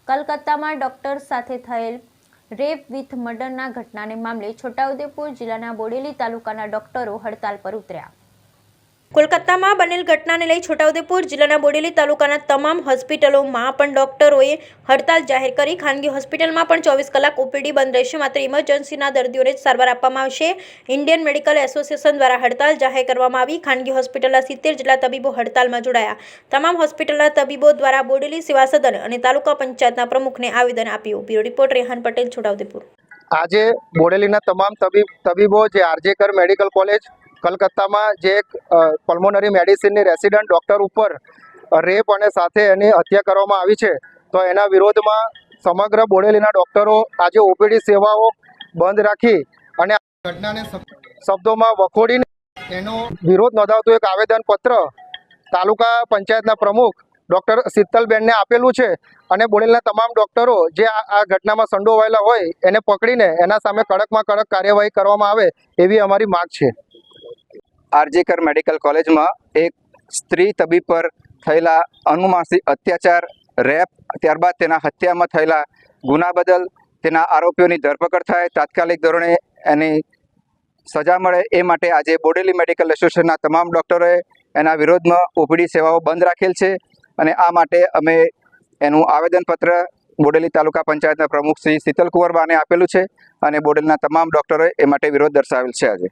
કલકત્તામાં doctor સાથે થયેલ rape with મર્ડરના ઘટનાને મામલે છોટાઉદેપુર જિલ્લાના બોડેલી તાલુકાના ડોક્ટરો હડતાલ પર ઉતર્યા। કોલકાતામાં બનેલ ઘટનાને લઈ છોટાઉદેપુર જિલ્લાના બોડેલી તાલુકાના તમામ હોસ્પિટલોમાં પણ ડોક્ટરોએ હડતાલ જાહેર કરી। ખાનગી હોસ્પિટલમાં પણ 24 કલાક ઓપીડી બંધ રહેશે। માત્ર ઇમરજન્સીના દર્દીઓને જ સારવાર આપવામાં આવશે। ઇન્ડિયન મેડિકલ એસોસિએશન દ્વારા હડતાલ જાહેર કરવામાં આવી। ખાનગી હોસ્પિટલના 70 જેટલા તબીબો હડતાલમાં જોડાયા। તમામ હોસ્પિટલના તબીબો દ્વારા બોડેલી સેવા સદન અને તાલુકા પંચાયતના પ્રમુખને આવેદન આપ્યું। Bureau report Rehan Patel, Chhotaudepur. આજે બોડેલીના તમામ તબીબો જે આરજેકર મેડિકલ કોલેજ કલકત્તામાં જે એક પલ્મોનરી મેડિસિનની રેસિડન્ટ ડૉક્ટર ઉપર રેપ અને સાથે એની હત્યા કરવામાં આવી છે, તો એના વિરોધમાં સમગ્ર બોડેલીના ડૉક્ટરો આજે ઓપીડી સેવાઓ બંધ રાખી અને આ ઘટનાને શબ્દોમાં વખોડીને એનો વિરોધ નોંધાવતું એક આવેદનપત્ર તાલુકા પંચાયતના પ્રમુખ ડૉક્ટર શીતલબેનને આપેલું છે અને બોડેલીના તમામ ડૉક્ટરો જે આ ઘટનામાં સંડોવાયેલા હોય એને પકડીને એના સામે કડકમાં કડક કાર્યવાહી કરવામાં આવે એવી અમારી માંગ છે। આરજેકર મેડિકલ કોલેજમાં એક સ્ત્રી તબીબ પર થયેલા અનુમાનિત અત્યાચાર, રેપ, ત્યારબાદ તેના હત્યામાં થયેલા ગુના બદલ તેના આરોપીઓની ધરપકડ થાય, તાત્કાલિક ધોરણે એની સજા મળે એ માટે આજે બોડેલી મેડિકલ એસોસિએશનના તમામ ડૉક્ટરોએ એના વિરોધમાં ઓપીડી સેવાઓ બંધ રાખેલ છે અને આ માટે અમે એનું આવેદનપત્ર બોડેલી તાલુકા પંચાયતના પ્રમુખ શ્રી શીતલકુંવરબાને આપેલું છે અને બોડેલીના તમામ ડૉક્ટરોએ એ માટે વિરોધ દર્શાવેલ છે। આજે